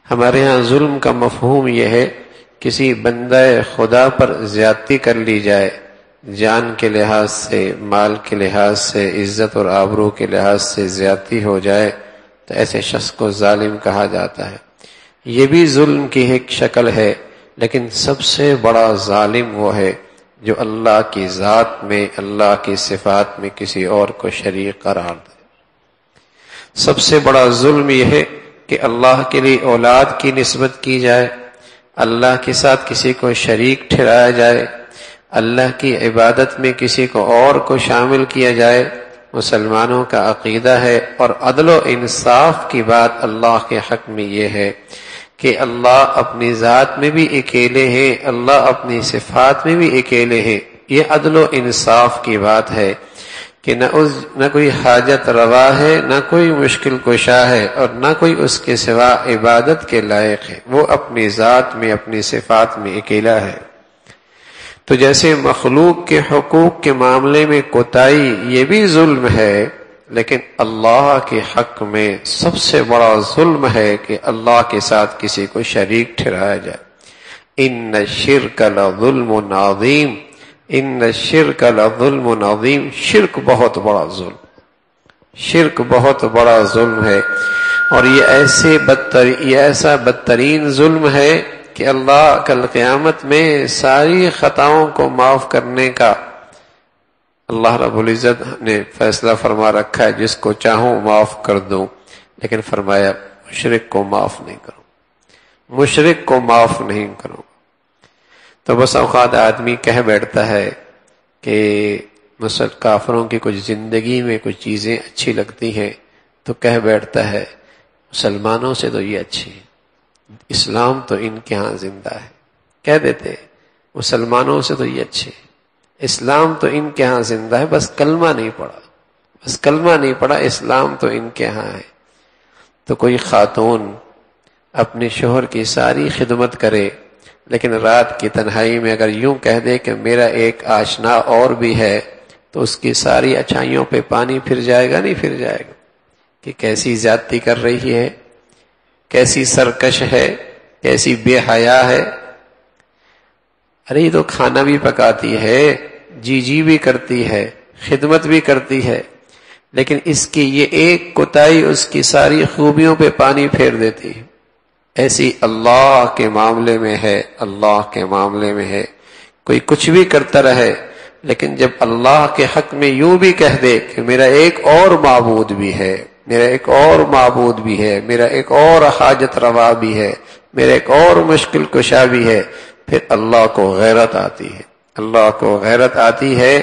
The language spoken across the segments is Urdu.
ہمارے ہاں ظلم کا مفہوم یہ ہے کسی بندہ خدا پر زیادتی کر لی جائے، جان کے لحاظ سے، مال کے لحاظ سے، عزت اور آبرو کے لحاظ سے زیادتی ہو جائے تو ایسے شخص کو ظالم کہا جاتا ہے۔ یہ بھی ظلم کی ایک شکل ہے، لیکن سب سے بڑا ظالم وہ ہے جو اللہ کی ذات میں، اللہ کی صفات میں کسی اور کو شریک قرار دے۔ سب سے بڑا ظلم یہ ہے کہ اللہ کے لیے اولاد کی نسبت کی جائے، اللہ کے ساتھ کسی کو شریک ٹھہرایا جائے، اللہ کی عبادت میں کسی کو اور کو شامل کیا جائے۔ مسلمانوں کا عقیدہ ہے اور عدل و انصاف کی بات اللہ کے حق میں یہ ہے کہ اللہ اپنی ذات میں بھی اکیلے ہیں، اللہ اپنی صفات میں بھی اکیلے ہیں۔ یہ عدل و انصاف کی بات ہے کہ نہ کوئی حاجت روا ہے، نہ کوئی مشکل کشا ہے، اور نہ کوئی اس کے سوا عبادت کے لائق ہے۔ وہ اپنی ذات میں، اپنی صفات میں اکیلا ہے۔ تو جیسے مخلوق کے حقوق کے معاملے میں کوتاہی یہ بھی ظلم ہے، لیکن اللہ کے حق میں سب سے بڑا ظلم ہے کہ اللہ کے ساتھ کسی کو شریک ٹھہرایا جائے۔ ان الشرک لظلم عظیم، ان الشرک لظلم عظیم، شرک بہت بڑا ظلم، شرک بہت بڑا ظلم ہے، اور یہ ایسا بدترین ظلم ہے کہ اللہ کل قیامت میں ساری خطاؤں کو معاف کرنے کا اللہ رب العزت نے فیصلہ فرما رکھا ہے، جس کو چاہوں معاف کر دوں، لیکن فرمایا مشرک کو معاف نہیں کروں، مشرک کو معاف نہیں کروں۔ تو بس اوقات آدمی کہہ بیٹھتا ہے کہ کافروں کی کچھ زندگی میں کچھ چیزیں اچھی لگتی ہیں تو کہہ بیٹھتا ہے مسلمانوں سے تو یہ اچھی ہے، اسلام تو ان کے ہاں زندہ ہے۔ کہہ دیتے مسلمانوں سے تو یہ اچھے، اسلام تو ان کے ہاں زندہ ہے، بس کلمہ نہیں پڑا، بس کلمہ نہیں پڑا، اسلام تو ان کے ہاں ہے۔ تو کوئی خاتون اپنے شوہر کی ساری خدمت کرے، لیکن رات کی تنہائی میں اگر یوں کہہ دے کہ میرا ایک آشنا اور بھی ہے، تو اس کی ساری اچھائیوں پہ پانی پھر جائے گا، نہیں پھر جائے گا کہ کیسی زیادتی کر رہی ہے، کیسی سرکش ہے، کیسی بے حیا ہے۔ ارے یہ تو کھانا بھی پکاتی ہے، جی بھی کرتی ہے، خدمت بھی کرتی ہے، لیکن اس کی یہ ایک کوتاہی اس کی ساری خوبیوں پہ پانی پھیر دیتی ہے۔ ایسی اللہ کے معاملے میں ہے، اللہ کے معاملے میں ہے۔ کوئی کچھ بھی کرتا رہے، لیکن جب اللہ کے حق میں یوں بھی کہہ دے کہ میرا ایک اور معبود بھی ہے، میرا ایک اور معبود بھی ہے، میرا ایک اور حاجت روا بھی ہے، میرا ایک اور مشکل کشا بھی ہے، پھر اللہ کو غیرت آتی ہے، اللہ کو غیرت آتی ہے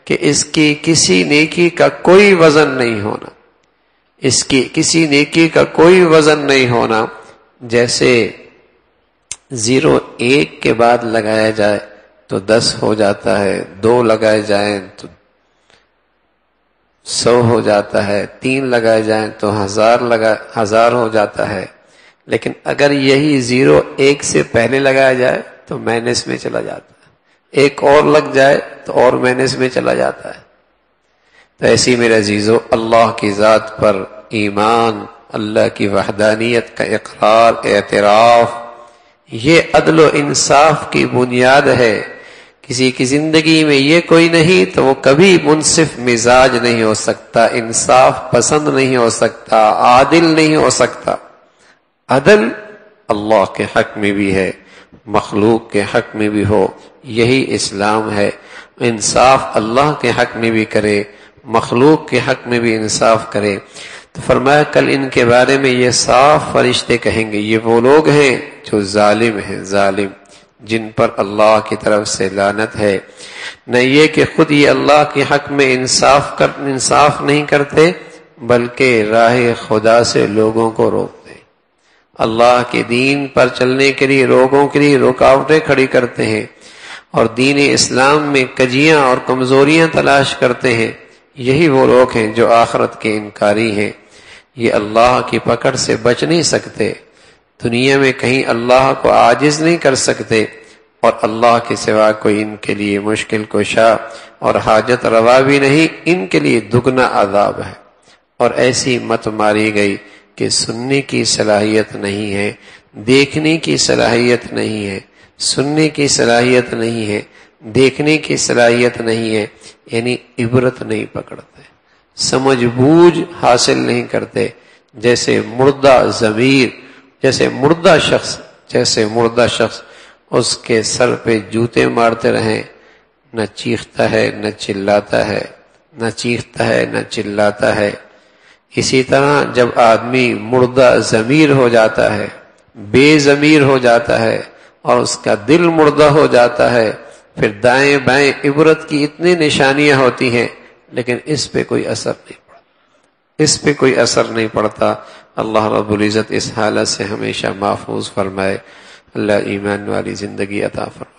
کہ اس کی کسی نیکی کا کوئی وزن نہیں ہونا، اس کی کسی نیکی کا کوئی وزن نہیں ہونا۔ جیسے 0 1 کے بعد لگایا جائے تو 10 ہو جاتا ہے، 2 لگائے جائیں تو 100 ہو جاتا ہے، 3 لگائے جائیں تو 1000 ہو جاتا ہے، لیکن اگر یہی 0 1 سے پہلے لگایا جائے تو مائنس میں چلا جاتا ہے، ایک اور لگ جائے تو اور مائنس میں چلا جاتا ہے۔ تو ایسی میرے عزیزو اللہ کی ذات پر ایمان، اللہ کی وحدانیت کا اقرار، اعتراف، یہ عدل و انصاف کی بنیاد ہے۔ کسی کی زندگی میں یہ کوئی نہیں تو وہ کبھی منصف مزاج نہیں ہو سکتا، انصاف پسند نہیں ہو سکتا، عادل نہیں ہو سکتا۔ عدل اللہ کے حق میں بھی ہے، مخلوق کے حق میں بھی ہو، یہی اسلام ہے۔ انصاف اللہ کے حق میں بھی کرے، مخلوق کے حق میں بھی انصاف کرے۔ تو فرمایا کل ان کے بارے میں یہ صاف فرشتے کہیں گے، یہ وہ لوگ ہیں جو ظالم ہیں، ظالم، جن پر اللہ کی طرف سے لعنت ہے۔ نہ یہ کہ خود یہ اللہ کے حق میں انصاف نہیں کرتے، بلکہ راہ خدا سے لوگوں کو روکتے، اللہ کے دین پر چلنے کے لیے لوگوں کے لیے رکاوٹیں کھڑی کرتے ہیں، اور دین اسلام میں کجیاں اور کمزوریاں تلاش کرتے ہیں۔ یہی وہ لوگ ہیں جو آخرت کے انکاری ہیں۔ یہ اللہ کی پکڑ سے بچ نہیں سکتے، دنیا میں کہیں اللہ کو عاجز نہیں کر سکتے، اور اللہ کے سوا کوئی ان کے لیے مشکل کشا اور حاجت روا بھی نہیں، ان کے لیے دگنا عذاب ہے۔ اور ایسی مت ماری گئی کہ سننے کی صلاحیت نہیں ہے، دیکھنے کی صلاحیت نہیں ہے، سننے کی صلاحیت نہیں ہے، دیکھنے کی صلاحیت نہیں ہے، یعنی عبرت نہیں پکڑتے، سمجھ بوجھ حاصل نہیں کرتے. جیسے مردہ ضمیر، جیسے مردہ شخص اس کے سر پہ جوتے مارتے رہیں، نہ چیختا ہے نہ چلاتا ہے، نہ چیختا ہے نہ چلاتا ہے. اسی طرح جب آدمی مردہ ضمیر ہو جاتا ہے، بے ضمیر ہو جاتا ہے اور اس کا دل مردہ ہو جاتا ہے، پھر دائیں بائیں عبرت کی اتنی نشانیاں ہوتی ہیں لیکن اس پہ کوئی اثر نہیں پڑتا. اللہ رب العزت اس حالت سے ہمیشہ محفوظ فرمائے. اللہ ایمان والی زندگی عطا فرمائے.